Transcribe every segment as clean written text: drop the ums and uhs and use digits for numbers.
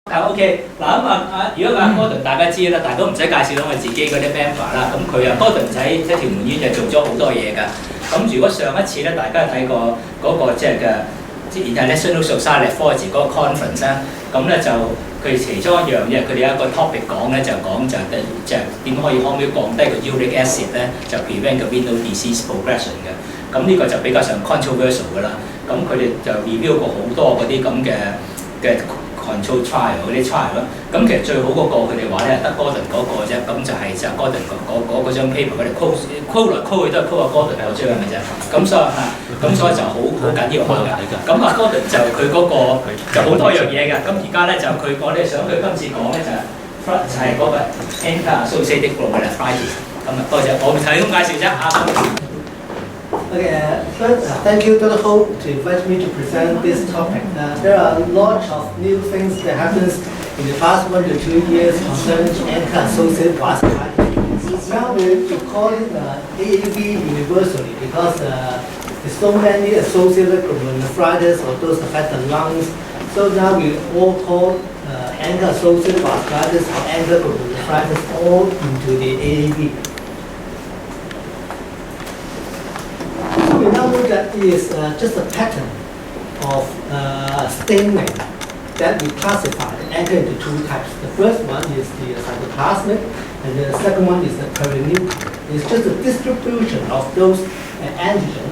OK 嗱咁如果Gordon 大家知啦，但係都唔使介紹到我自己嗰啲 member 啦。咁佢Gordon 喺一條門院就做咗好多嘢㗎。咁如果上一次咧，大家睇過嗰個即係嘅International Society Nephrology 嗰個 conference 咧，咁咧就佢其中一樣嘢，佢哋有一個 topic 講咧，就講就點可以降低個 uric acid 咧，就 prevent 個 renal disease progression 嘅。咁呢個就比較上 controversial 㗎啦。咁佢哋就 review 過好多嗰啲咁嘅control trial 嗰啲 trial 咯，咁其實最好嗰個佢哋話咧得 Gordon 嗰個啫，咁就係就 Gordon 嗰張 paper 佢哋 call 來 call 去都係 call Gordon 有張嘅啫，咁所以就好緊要下㗎。咁Gordon 就佢嗰個就好多樣嘢嘅，咁而家咧就我哋想佢今次講咧就係嗰個 ANCA associated glomerulonephritis。咁多謝，我提供介紹啫嚇。Okay, first, thank you, Dr. Ho, to invite me to present this topic. There are lots of new things that happens in the past 1 to 2 years concerning ANCA-associated vasculitis. Now we call it AAV universally because there's so many associated glomerulonephritis or those affect the lungs. So now we all call ANCA-associated vasculitis or ANCA glomerulonephritis all into the AAV. We now know that it is just a pattern of staining that we classify the ANCA into two types. The first one is the cytoplasmic, and the second one is the perinuclear. It's just a distribution of those antigen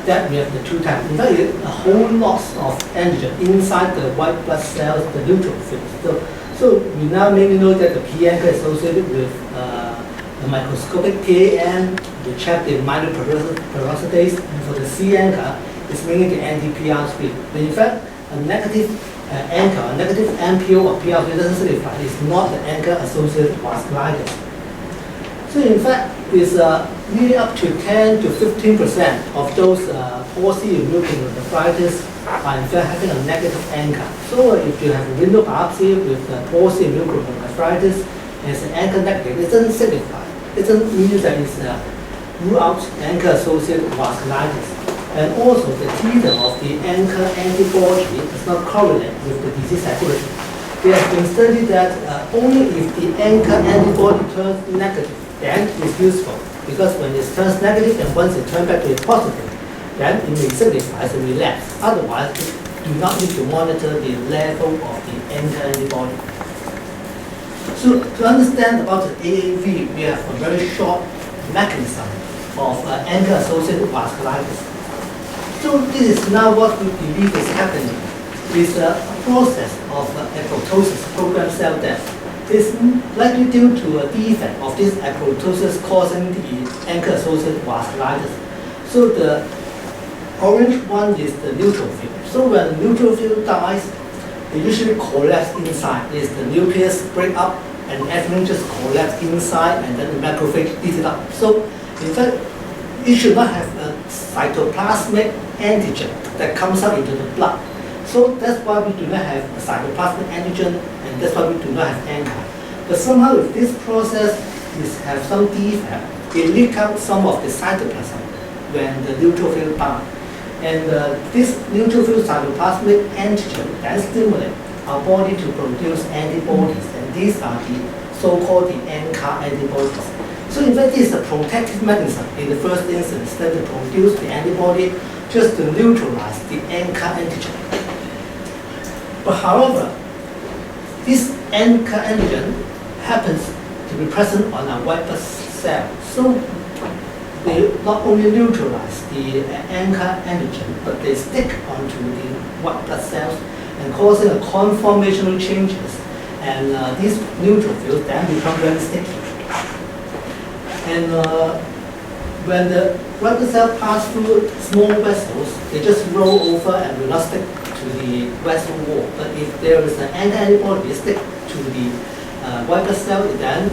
that we have the two types. In fact, a whole lot of antigen inside the white blood cells, the neutrophils. So we now mainly know that the P-ANCA is associated with the microscopic PAN, we check the minor peroxidase, and for the C-ANCA, it's mainly the anti-PR3. But in fact, a negative ANCA, a negative MPO or PR3 doesn't signify it's not the ANCA-associated vasculitis. So in fact, it's really up to 10 to 15% of those porcine glomerulonephritis are in fact having a negative ANCA. So if you have a renal biopsy with porcine glomerulonephritis and it's an ANCA negative, it doesn't signify. It doesn't mean that it's rule out ANCA-associated vasculitis. And also the titer of the ANCA antibody does not correlate with the disease activity. It has been studied that only if the ANCA antibody turns negative, then it's useful. Because when it turns negative and once it turns back to positive, then it may signify as a relapse. Otherwise, you do not need to monitor the level of the ANCA antibody. So to understand about the AAV, we have a very short mechanism of ANCA-associated vasculitis. So this is now what we believe is happening. It's a process of apoptosis, programmed cell death. It's likely due to a defect of this apoptosis causing the ANCA-associated vasculitis. So the orange one is the neutrophil. So when the neutrophil dies, they usually collapse inside. It's the nucleus break up and everything just collapse inside and then the macrophage eats it up. So in fact, it should not have a cytoplasmic antigen that comes out into the blood. So that's why we do not have a cytoplasmic antigen and that's why we do not have ANCA. But somehow if this process have some defect, it leaks out some of the cytoplasm when the neutrophil dies. And this neutrophil cytoplasmic antigen then stimulates our body to produce antibodies, and these are the so-called the ANCA antibodies. So in fact, this is a protective mechanism in the first instance that to produce the antibody just to neutralize the ANCA antigen. But however, this ANCA antigen happens to be present on our white blood cell. So they not only neutralize the ANCA antigen, but they stick onto the white blood cells and causing a conformational changes. And these neutrophils then become very sticky. And when the white blood cell pass through small vessels, they just roll over and will not stick to the vessel wall. But if there is an ANCA antibody stick to the white blood cell, then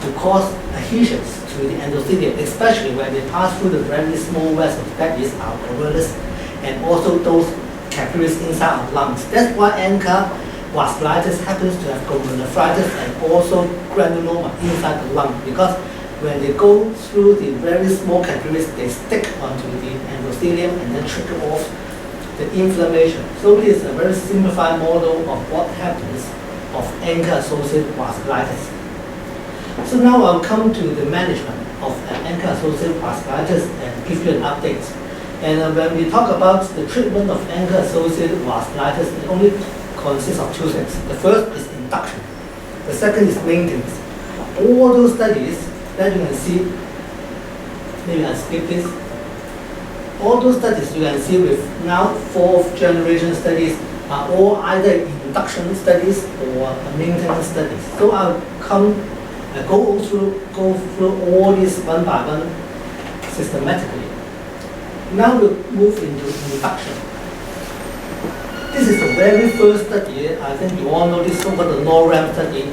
to cause adhesions to the endothelium, especially when they pass through the very small vessels, that is our glomerulus, and also those capillaries inside our lungs. That's why ANCA vasculitis happens to have glomerulonephritis and also granuloma inside the lung, because when they go through the very small capillaries, they stick onto the endothelium and then trickle off the inflammation. So this is a very simplified model of what happens of ANCA-associated vasculitis. So now I'll come to the management of ANCA-associated vasculitis and give you an update. And when we talk about the treatment of ANCA-associated vasculitis, it only consists of two things. The first is induction. The second is maintenance. All those studies that you can see, maybe I'll skip this. All those studies you can see with now 4th generation studies are all either induction studies or maintenance studies. So I'll go through all these one by one systematically. Now we'll move into induction. This is the very first study. I think you all know this over the NORAM study.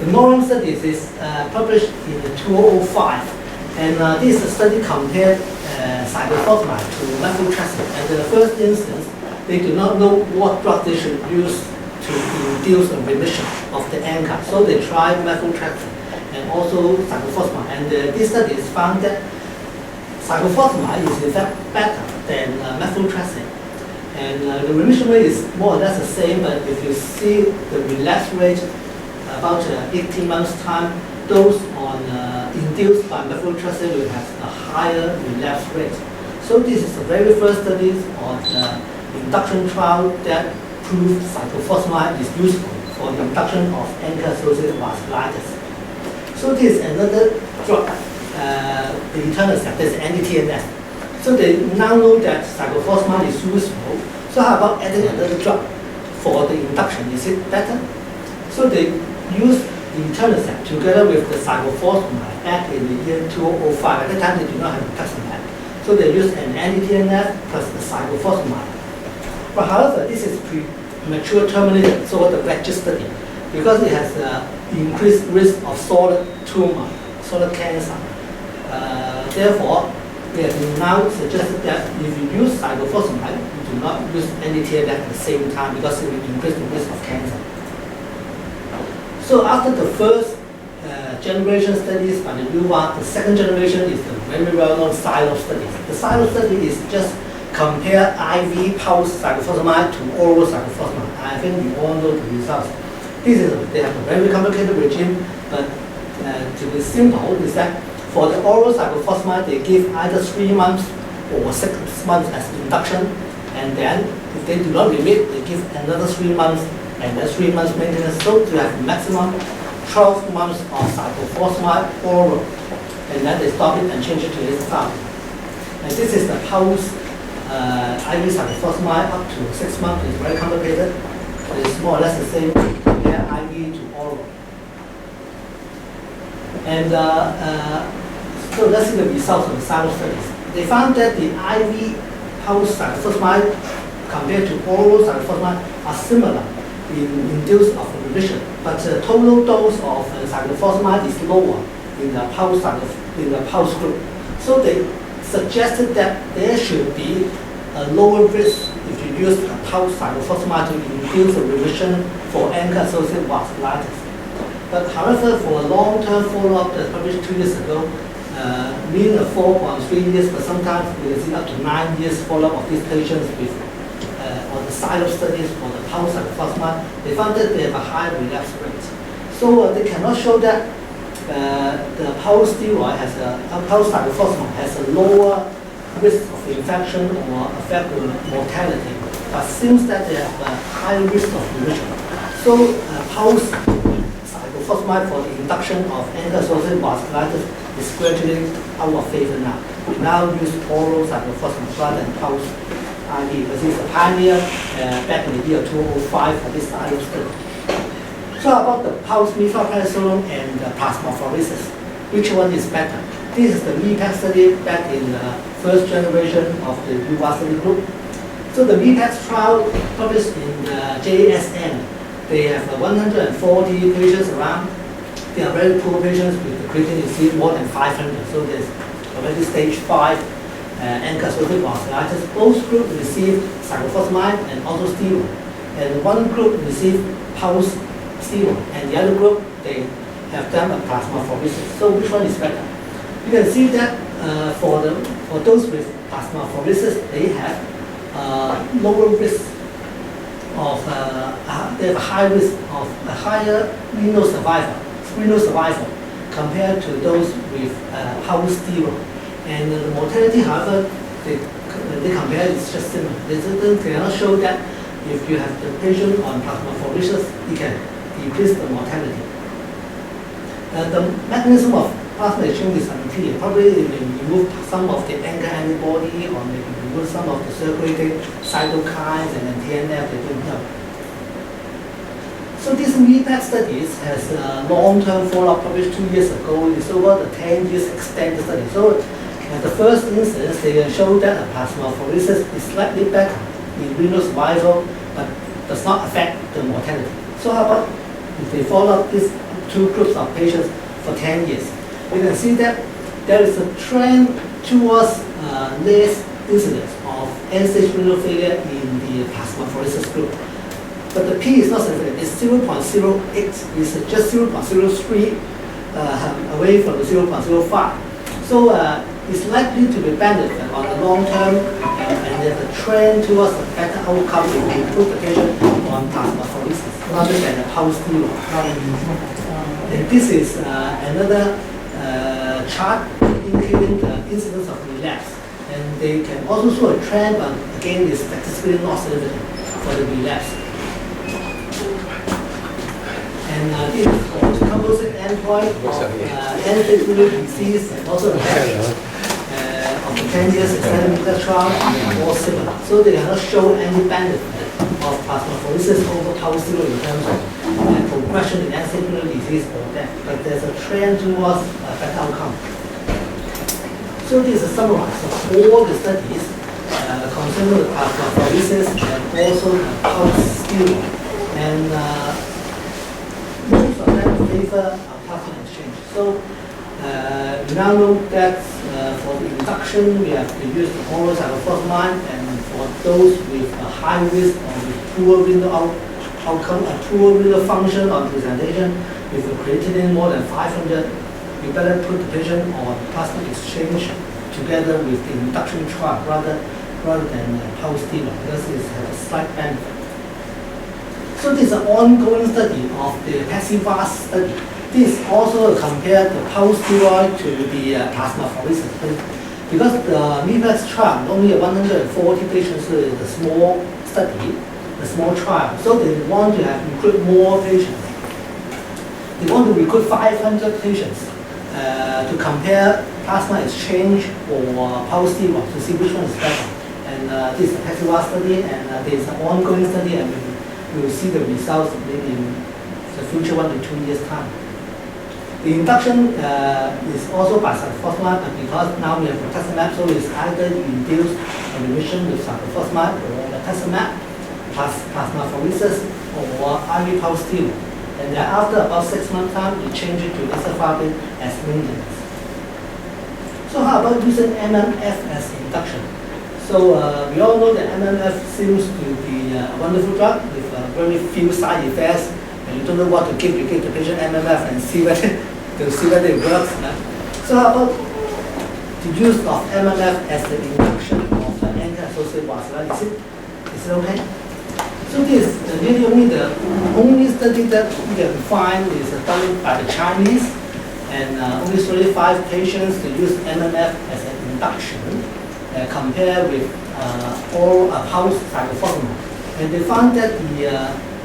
The NORAM study is published in 2005, and this study compared cyclophosphamide to methotrexate. And in the first instance, they do not know what drug they should use to induce a remission of the ANCA. So they tried methotrexate and also cyclophosphamide. And this study has found that cyclophosphamide is in fact better than methotrexate. And the remission rate is more or less the same, but if you see the relapse rate, about 18 months time, those on induced by methotrexate will have a higher relapse rate. So this is the very first study on the induction trial that proved cyclophosphamide is useful for the induction of ANCA-associated vasculitis. So this is another drug, the etanercept, that's anti-TNF. So they now know that cyclophosphamide is useful. So how about adding another drug for the induction? Is it better? So they use the etanercept together with the cyclophosphamide back in the year 2005. At that time, they do not have a plasmid. So they use an anti-TNF plus the cyclophosphamide. But however, this is premature terminated, so the VEGF study, because it has increased risk of solid tumor, solid cancer. Therefore, we have now suggested that if you use cyclophosphamide, you do not use anti-TNF at the same time because it will increase the risk of cancer. So after the first generation studies by the UVA, the second generation is the very well-known SILO study. The SILO study is just compare IV pulse cyclophosphamide to oral cyclophosphamide. I think you all know the results. They have a very complicated regime, but to be simple is that for the oral cyclophosphamide, they give either 3 months or 6 months as induction, and then if they do not remit, they give another 3 months and then 3 months maintenance. So you have maximum 12 months of cyclophosphamide oral, and then they stop it and change it to isofalvine. And this is the pulse IV cyclophosphamide up to 6 months. It's very complicated. It's more or less the same compare IV to oral. And so let's see the results of the SILO studies. They found that the IV pulse cyclophosphamide compared to oral cyclophosphamide are similar in induced of remission, but the total dose of cyclophosphamide is lower in the pulse group. So they suggested that there should be a lower risk if you use a pulse cyclophosphamide to induce a remission for ANCA-associated vasculitis. But however, for a long-term follow-up that's published 2 years ago, mean 4.3 years, but sometimes we can see up to 9 years follow-up of these patients with on the SILO studies for the pulse cyclophosphamide, they found that they have a high relapse rate. So they cannot show that the pulse steroid has pulse cyclophosphamide has a lower risk of infection or affect the mortality, but seems that they have a high risk of remission. So pulse cyclophosphamide for the induction of ANCA-associated vasculitis is gradually out of favor now. We now use oral cyclophosphamide rather than pulse IV, because it's a pioneer back in the year 2005 for this SILO study. So about the pulse methylprednisolone and plasmapheresis, which one is better? This is the MEPAC study back in the first generation of the UVA study group. So the MEPAC trial published in the JSN, they have 140 patients around. They are very poor patients with the creatinine disease more than 500. So there's already stage 5 ANCA-associated vasculitis. Both groups received cyclophosphamide and also steroid. And one group received pulse steroid, and the other group, they have done a plasmapheresis. So which one is better? You can see that for those with plasmapheresis, they have lower risk of, they have a high risk of a higher renal survival compared to those with house steroid. And the mortality, however, they compare is just similar. They cannot show that if you have the patient on plasmapheresis, it can decrease the mortality. The mechanism of plasma exchange is unclear. Probably they may remove some of the ANCA antibody or maybe remove some of the circulating cytokines and then TNF, they don't know. So this MEPAT studies has a long-term follow-up published 2 years ago. It's over the 10 years extended study. So at the first instance, they can show that plasmapheresis is slightly better in renal survival, but does not affect the mortality. So how about if they follow up these two groups of patients for 10 years? We can see that there is a trend towards less incidence of end-stage renal failure in the plasmapheresis group. But the P is not significant. It's 0.08. It's just 0.03 away from the 0.05. So it's likely to be benefit on the long term, and there's a trend towards a better outcome if we put the patient on plasmapheresis rather than a house steroid. And this is another chart indicating the incidence of relapse. And they can also show a trend, but again, it's statistically not significant for the relapse. And this is also composite endpoint of end-stage renal disease and also the of the 10 years extended medical trial are all similar. So they cannot show any benefit of plasmapheresis over house steroid in terms of progression in end-stage renal disease or death. But there's a trend towards a better outcome. So this is a summary of all the studies concerning the plasmapheresis and also the house steroid. And most of them favor plasma exchange. So we now know that for the induction, we have to use the oral cyclophosphamide, and for those with a high risk or with poor renal outcome, a poor renal function on presentation, with a creatinine more than 500, we better put the patient on plasma exchange together with the induction trial rather than house steroid, because it has a slight benefit. So this is an ongoing study of the PASSIVAS study. This also compared the house steroid to the plasmapheresis. Because the MEPAS trial, only 140 patients is a small study, a small trial. So they want to recruit more patients. They want to recruit 500 patients to compare plasma exchange or house steroid to see which one is better. And this is a PASSIVAS study, and there is an ongoing study, and we will see the results maybe in the future 1 to 2 years' time. The induction is also by cyclophosphamide, but because now we have rituximab, so it's either induced a remission with cyclophosphamide or rituximab plus plasmapheresis or IV house steroid. And then after about 6 months' time, we change it to isoflavin as maintenance. So how about using MMF as induction? So we all know that MMF seems to be a wonderful drug with very few side effects. And you don't know what to give, you give the patient MMF and see whether it works. So how about the use of MMF as the induction of the ANCA-associated vasculitis? Is it okay? So this is really the only study that we can find is done by the Chinese, and only 35 patients to use MMF as an induction compared with oral house cyclophosphamide. And they found that the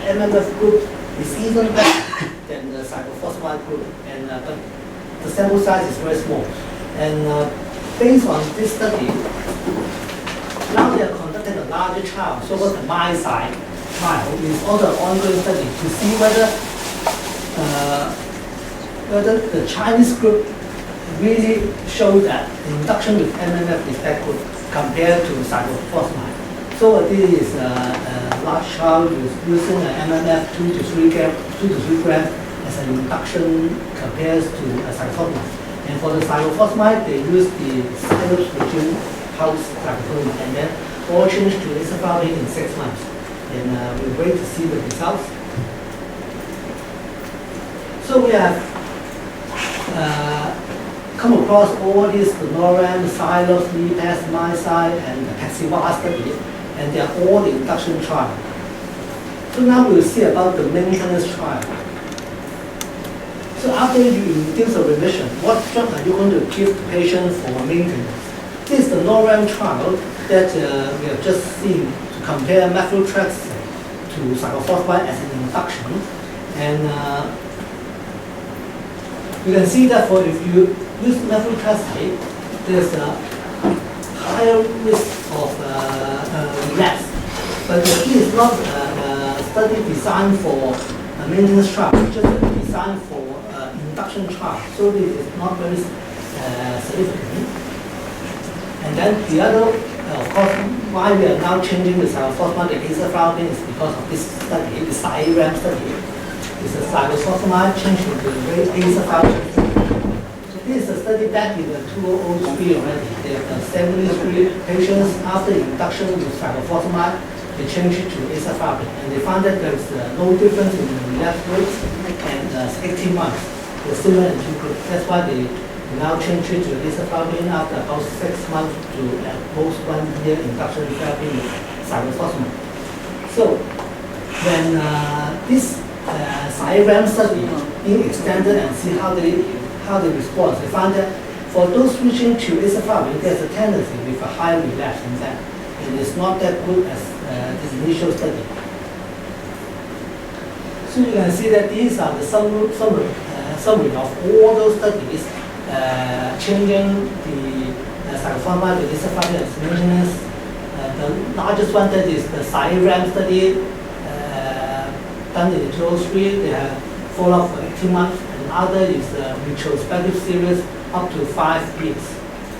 MMF group is even better than the cyclophosphamide group, and but the sample size is very small. And based on this study, now they are conducting a larger trial, so-called the MI trial. Is also an ongoing study to see whether the Chinese group really show that induction with MMF is that good compared to cyclophosphamide. So this is a large trial using an MMF 2 to 3 grams as an induction compared to cyclophosphamide. And for the cyclophosphamide, they use the Cytops regime house cyclophosphamide, and then all change to isoflavin in 6 months. And we wait to see the results. So we have come across all these, the NORAM, the Silos, MEPAS, MISI, and the PASSIVAS study. and they are all the induction trial. So now we'll see about the maintenance trial. So after you induce a remission, what drug are you going to give the patient for maintenance? This is the NORAM trial that we have just seen to compare methotrexate to cyclophosphamide as an induction. And you can see that for if you use methotrexate, there's a higher risk of relapse. But this is not a study designed for a maintenance trial, it's just designed for induction trial. So this is not very significant. And then the other, of course, why we are now changing the cyclophosphamide and azacitidine is because of this study, the SIRAM study. It's a cyclophosphamide changed to the azacitidine. So this is a study back in the 2003 already. There are 73 patients after induction with cyclophosphamide. They changed it to azacitidine, and they found that there is no difference in the relapse rates and 18 months. They're similar in two groups. That's why they now change it to azacitidine after about 6 months to at most 1 year induction therapy with cyclophosphamide. So when this SIRAM study being extended and see how they respond, they found that for those switching to azacitidine, there's a tendency with a high relapse in that. And it's not that good as this initial study. So you can see that these are the summary of all those studies changing the cyclophosphamide to azacitidine as maintenance. The largest one that is the SIRAM study done in 2003. They have follow-up for 18 months. And other is the retrospective series up to 5 years.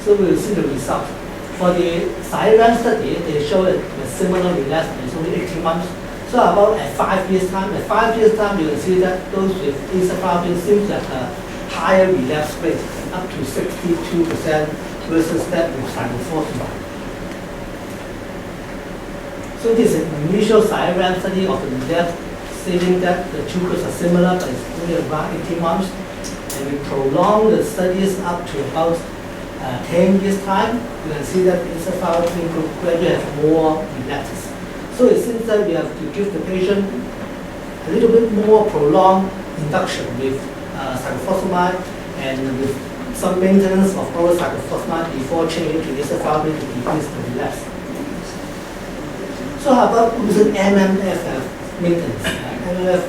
So we'll see the results. For the SIRAM study, they show a similar relapse, it's only 18 months. So about at 5 years time, you can see that those with azacitidine seems to have a higher relapse rate, up to 62% versus that with cyclophosphamide. So this is an initial SIRAM study of the relapse, saying that the two groups are similar, but it's only about 18 months. And we prolong the studies up to about 10 years time. You can see that the azacitidine group gradually have more relapses. So it seems that we have to give the patient a little bit more prolonged induction with cyclophosphamide and with some maintenance of oral cyclophosphamide before changing to azacitidine to decrease the relapse. So how about using MMF maintenance? MMF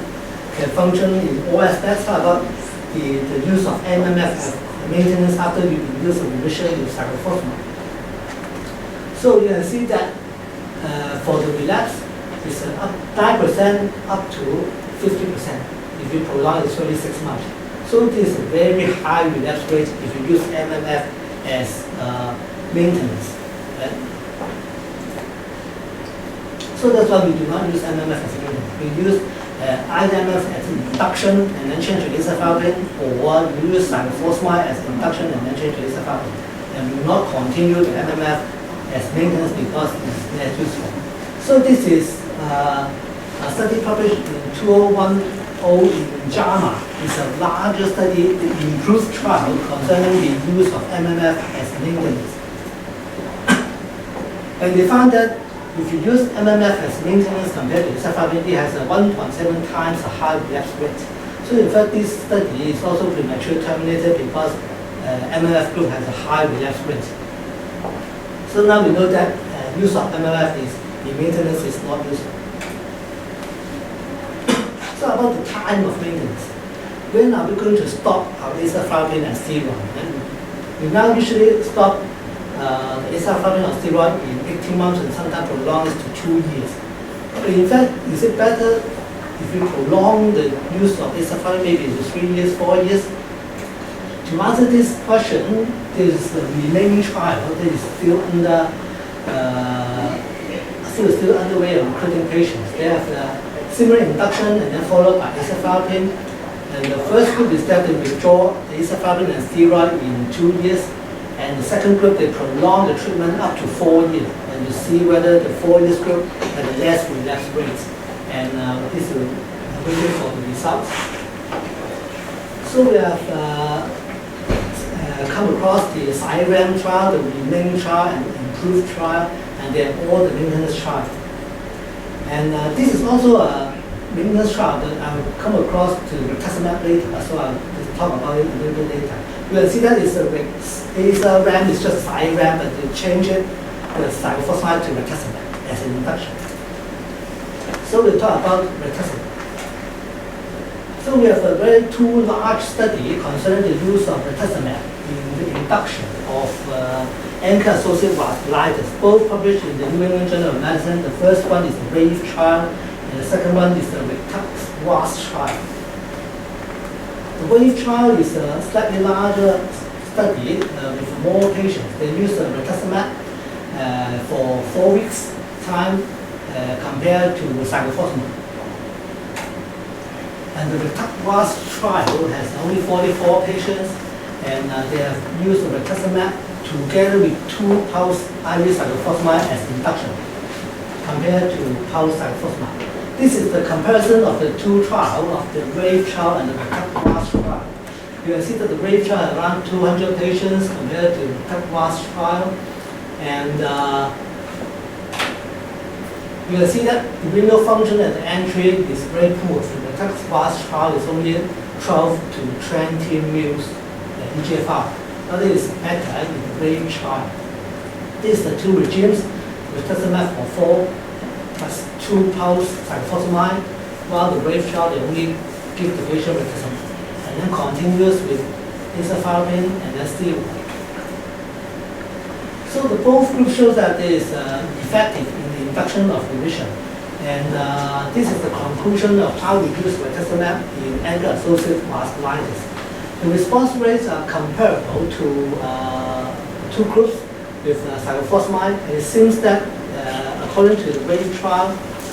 can function in all aspects. How about the use of MMF maintenance after you induce a remission with cyclophosphamide? So you can see that for the relapse, it's 9% up to 50%. If you prolong it 26 months. So this is a very high relapse rate if you use MMF as maintenance. Right? So that's why we do not use MMF as maintenance. We use either MMF as induction and then change to azacitidine, or we use cyclophosphamide as induction and then change to azacitidine. And we will not continue the MMF as maintenance because it's less useful. So this is a study published in 2010 in JAMA. It's a larger study, the improved trial concerning the use of MMF as maintenance. And they found that if you use MMF as maintenance compared to azacitidine, it has a 1.7 times a high relapse rate. So in fact, this study is also prematurely terminated because MMF group has a high relapse rate. So now we know that use of MMF in maintenance is not useful. So about the time of maintenance. When are we going to stop our azacitidine and steroid? And we now usually stop azacitidine or steroid in 18 months and sometimes prolong it to 2 years. But in fact, is it better if you prolong the use of azacitidine maybe to 3 years, 4 years? To answer this question, there is a remaining trial that is still underway of recruiting patients. They have similar induction and then followed by azacitidine. And the first group is that they withdraw the azacitidine and steroid in 2 years. And the second group, they prolong the treatment up to 4 years. And to see whether the 4 years group had a less relapse rates. And this is waiting for the results. So we have come across the SIRAM trial, the remaining trial, and improved trial. and they have all the maintenance trial. And this is also a maintenance trial that I will come across to rituximab later, so I'll talk about it a little bit later. You can see that it's a RAM is just side RAM, but they change it, the cyclophosphamide to rituximab as an induction. So we'll talk about rituximab. So we have a very two large study concerning the use of rituximab in the induction of ANCA-associated vasculitis, both published in the New England Journal of Medicine. The first one is the WAVE trial, and the second one is the RETUX-VAS trial. The WAVE trial is a slightly larger study with more patients. They use rituximab for 4 weeks time compared to cyclophosphamide. And the RETUX-VAS trial has only 44 patients, and they have used rituximab together with 2 pulse IV cyclophosphamide as induction compared to pulse cyclophosphamide. This is the comparison of the 2 trials, of the WAVE trial and the RETUX-VAS trial. You can see that the WAVE trial had around 200 patients compared to the RETUX-VAS trial, and you can see that the renal function at the entry is very poor. So the RETUX-VAS trial is only 12 to 20 mils eGFR. That is better in the WAVE trial. These are the 2 regimes, rituximab for 4 plus 2 pulse cyclophosphamide, while the WAVE trial they only give the patient rituximab, and then continues with isofalpine and then steroid. So the both groups show that it is effective in the induction of remission. And this is the conclusion of how we use rituximab in ANCA-associated vasculitis. The response rates are comparable to 2 groups with cyclophosphamide. And it seems that according to the WAVE trial,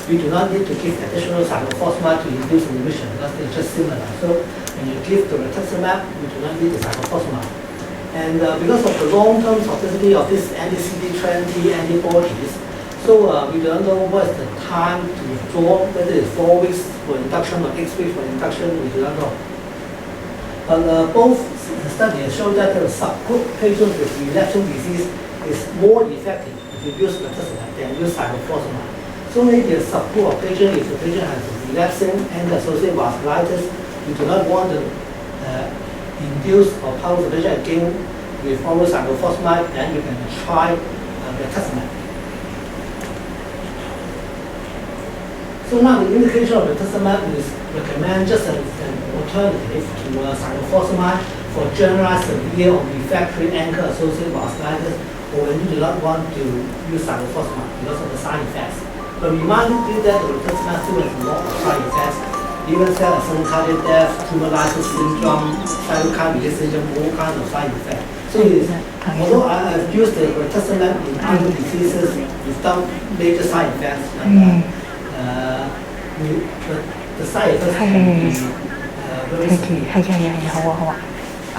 we do not need to give additional cyclophosphamide to induce remission because they're just similar. So when you give the rituximab, you do not need the cyclophosphamide. And because of the long-term toxicity of these anti-CD20 antibodies, so we don't know what is the time to withdraw, whether it's 4 weeks for induction or 8 weeks for induction, we do not know. But both studies show that the subgroup patients with relapsing disease is more effective if you use rituximab than use cyclophosphamide. So maybe a subgroup of patients, if the patient has relapsing ANCA-associated vasculitis, you do not want to induce or pulse the patient again with oral cyclophosphamide, then you can try rituximab. So now the indication of rituximab is recommend just an alternative to cyclophosphamide for generalized severe or refractory ANCA-associated vasculitis, or when you do not want to use cyclophosphamide because of the side effects. But remind you that the rituximab still has a lot of side effects, even cell-associated cardiac death, tumor lysis syndrome, cytokine release syndrome, all kinds of side effects. So although I have used the rituximab in other diseases without major side effects, the side effects can be very severe.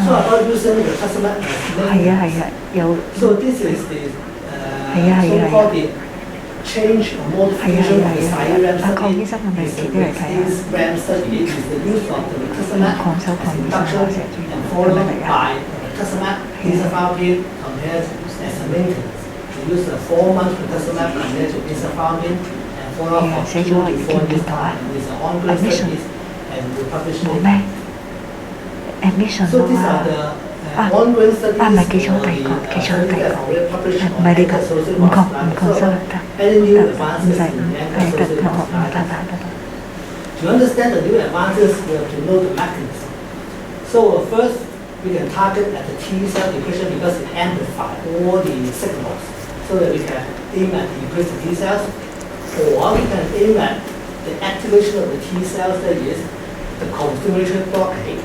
So about using rituximab as so this is the so-called the change or modification of the SIRAM study. This RAM study is the use of the rituximab as induction and followed by rituximab, isofalpine compared as a maintenance. We use a 4-month rituximab compared to isofalpine and follow up for 2 to 4 years time. These are ongoing studies and we publish later. So these are the ongoing studies for the studies that are already published on ANCA-associated vasculitis. So any new advances in ANCA-associated vasculitis. To understand the new advances, we have to know the mechanism. So first, we can target at the T cell depletion because it amplifies all the signals, so that we can aim at decrease the T cells, or we can aim at the activation of the T cells, that is the co-stimulatory blockade.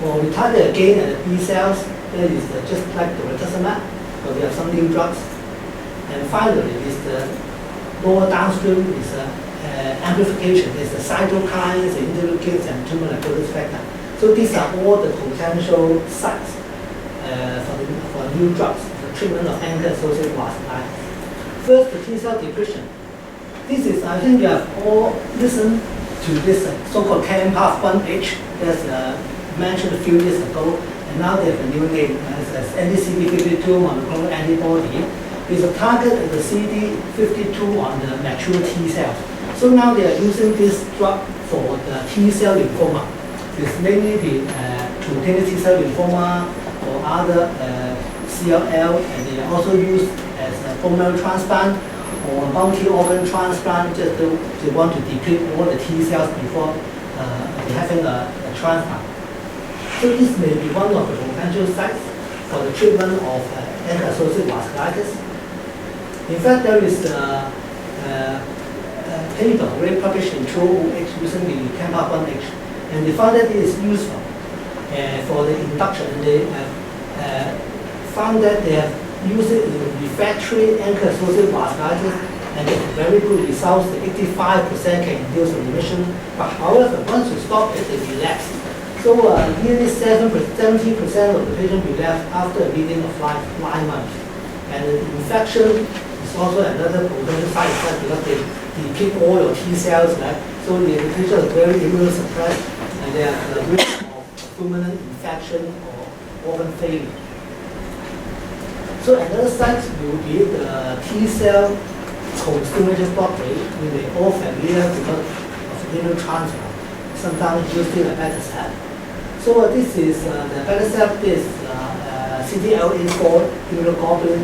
Or we target again at the B cells, that is just like the rituximab, but we have some new drugs. And finally, is the lower downstream is amplification, is the cytokines, the interleukins, and tumor necrosis factor. So these are all the potential sites for new drugs, the treatment of ANCA-associated vasculitis. First, the T cell depletion. This is, I think you have all listened to this so-called CAN-PATH1H that's mentioned a few years ago, and now they have a new name as anti-CD52 monoclonal antibody. is a target at the CD52 on the mature T cells. So now they are using this drug for the T cell lymphoma. It's mainly the cutaneous T cell lymphoma or other CLL, and they are also used as a bone marrow transplant or a multi-organ transplant. Just they want to deplete all the T cells before having a transplant. So this may be one of the potential sites for the treatment of ANCA-associated vasculitis. In fact, there is a paper already published in 2008 using the CAMPA-1H, and they found that it is useful for the induction. And they found that they have used it in refractory ANCA-associated vasculitis, and they have very good results. The 85% can induce a remission, but however, once you stop it, they relapse. So nearly 70% of the patients relapse after a median of 9 months. And the infection is also another potential side effect because they deplete all your T cells, right? So the patient is very immunosuppressed, and they are at risk of fulminant infection or organ failure. So another site will be the T cell co-stimulation blockade. We may all familiar because of renal transplant. Sometimes used in a beta-cell. So this is the beta-cell is CTLA4 immunoglobulin,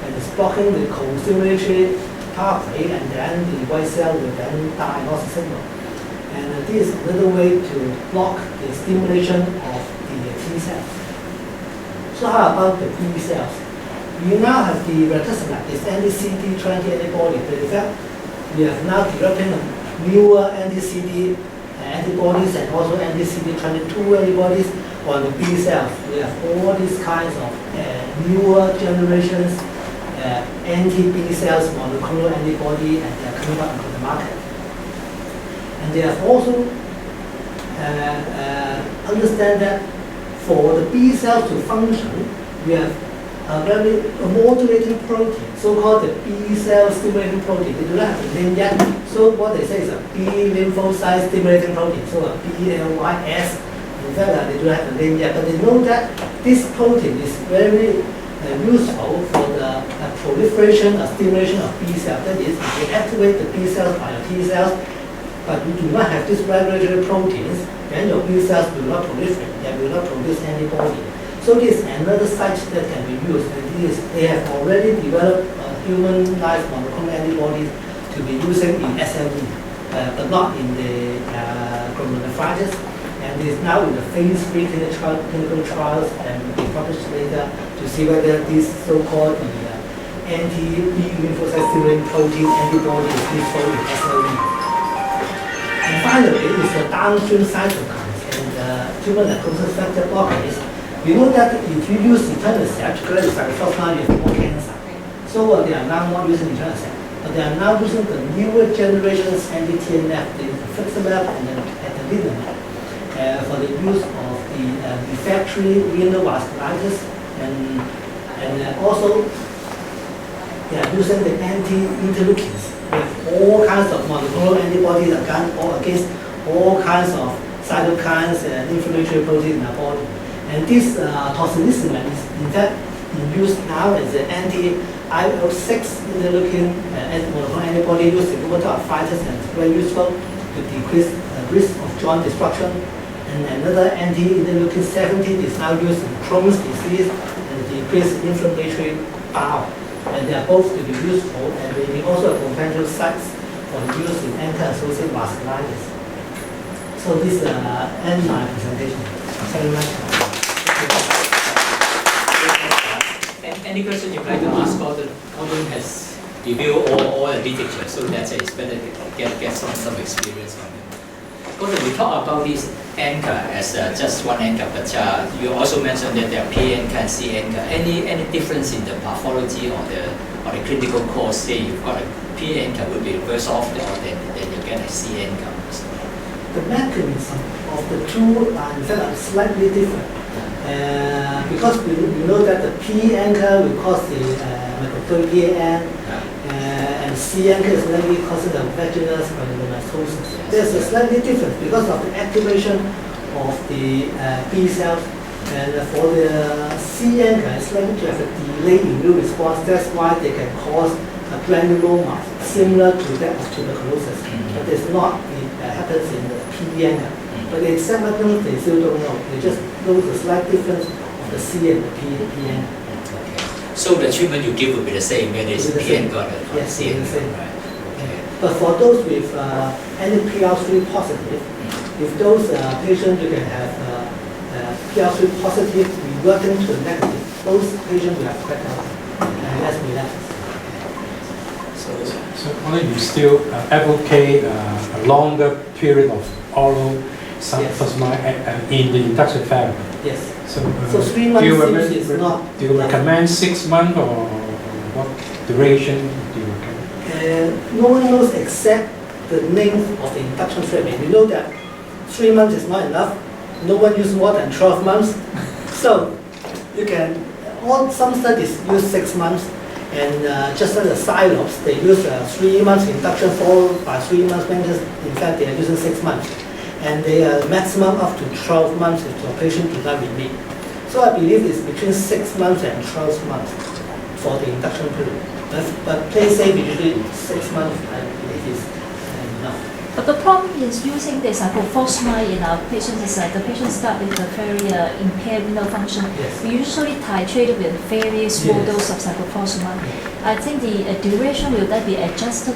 and it's blocking the co-stimulatory pathway, and then the white cell will then die, lost the signal. And this is another way to block the stimulation of the T cells. So how about the B cells? We now have the rituximab, this anti-CD20 antibody. But in fact, we have now developing newer anti-CD antibodies and also anti-CD22 antibodies on the B cells. We have all these kinds of newer generations anti-B cells monoclonal antibody, and they are coming up into the market. And they have also understand that for the B cells to function, we have a modulating protein, so-called the B cell stimulating protein. They do not have the name yet. So what they say is a B lymphocyte stimulating protein, so a BLYS. In fact, they do not have the name yet, but they know that this protein is very useful for the proliferation or stimulation of B cells. That is, if you activate the B cells by your T cells, but you do not have these regulatory proteins, then your B cells will not proliferate, they will not produce antibody. So this is another site that can be used, and they have already developed human-like monoclonal antibodies to be using in SLE, but not in the glomerulonephritis. And it is now in the phase 3 clinical trials, and will be published later to see whether this so-called anti-B lymphocyte stimulating protein antibody is useful in SLE. And finally, is the downstream cytokines and tumor necrosis factor blockades. We know that if you use etanercept, clearly cyclophosphamide, you have more cancer. So they are now not using etanercept, but they are now using the newer generations anti-TNF, the infliximab and the adalimumab, for the use of the refractory renal vasculitis, and also they are using the anti-interleukins with all kinds of monoclonal antibodies against all kinds of cytokines and inflammatory proteins in our body. And this tocilizumab is in fact in use now as an anti-IL-6 interleukin monoclonal antibody used in rheumatoid arthritis, and it's very useful to decrease the risk of joint destruction. And another anti-interleukin 17 is now used in Crohn's disease and decrease inflammatory bowel. And they are both to be useful, and may be also potential sites for use in ANCA-associated vasculitis. So this ends my presentation. Thank you very much. Any question you'd like to ask? Gordon has reviewed all the literature, so that's it's better to get some experience from him. Gordon, we talk about this ANCA as just one ANCA, but you also mentioned that there are P-ANCA and C-ANCA. Any difference in the pathology or the clinical course? Say you've got a P-ANCA would be worse off than you get a C-ANCA. The mechanism of the two are in fact slightly different. Because we know that the P-ANCA will cause the microthelial and C-ANCA is likely causing the vaginal granulomatosis. There's a slightly difference because of the activation of the B cells. And for the ANCA, it's likely to have a delayed immune response. That's why they can cause a granuloma similar to that of tuberculosis. But it's not, it happens in the ANCA. But the examiners, they still don't know. They just know the slight difference of the C and the ANCA. Okay. So the treatment you give will be the same, whether it's ANCA or the C. Right. Okay. But for those with any PR3 positive, if those patients you can have PR3 positive reverting to negative, those patients will have better and less relapse. So only you still advocate a longer period of oral cytoplasmic in the induction therapy? Yes. So 3 months is not. Do you recommend 6 months or what duration do you recommend? No one knows except the length of the induction therapy. We know that 3 months is not enough. No one uses more than 12 months. So you can, some studies use 6 months, and just as the Silops, they use 3 months induction followed by 3 months maintenance. In fact, they are using 6 months. And they are maximum up to 12 months if the patient does not remit. So I believe it's between 6 months and 12 months for the induction period. But play safe, usually 6 months, I believe is enough. But the problem is using the cyclophosphamide in our patients is that the patients start with a very impaired renal function. Yes. We usually titrate with very small dose of cyclophosphamide. I think the duration will then be adjusted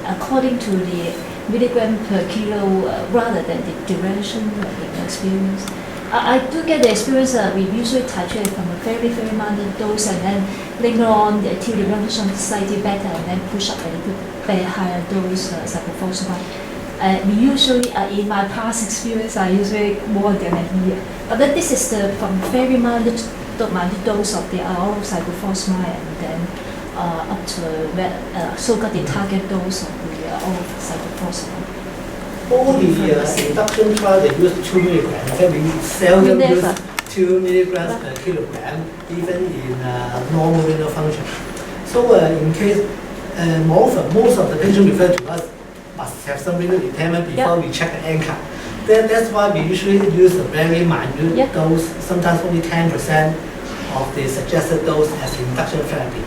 according to the milligram per kilo rather than the duration of the experience. I do get the experience that we usually titrate from a very, very minor dose and then later on until the renal function is slightly better and then push up a little bit higher dose cyclophosphamide. We usually, in my past experience, I usually more than a year. But then this is from very minor dose of the oral cyclophosphamide and then up to so-called the target dose of the oral cyclophosphamide. All the induction trial, they use 2 milligrams. In fact, we seldom use 2 milligrams per kilogram, even in normal renal function. So in case, most of the patients referred to us must have some renal impairment before we check the ANCA. That's why we usually use a very minute dose, sometimes only 10% of the suggested dose as induction therapy.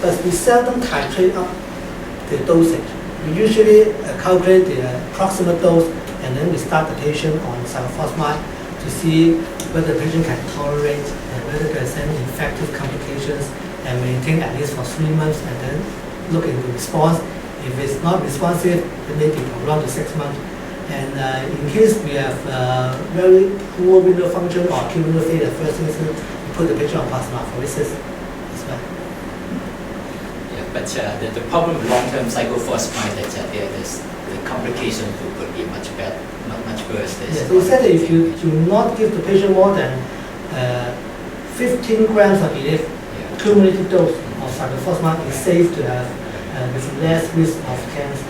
But we seldom titrate up the dosage. We usually calculate the approximate dose and then we start the patient on cyclophosphamide to see whether the patient can tolerate and whether there's any infective complications and maintain at least for 3 months and then look into the response. If it's not responsive, then maybe prolong to 6 months. And in case we have very poor renal function or acute renal failure, first instance, we put the patient on plasmapheresis as well. But the problem with long-term cyclophosphamide is that the complication would be much bad, much worse. Yes, so we said that if you do not give the patient more than 15 grams, I believe, cumulative dose of cyclophosphamide is safe to have with less risk of cancer.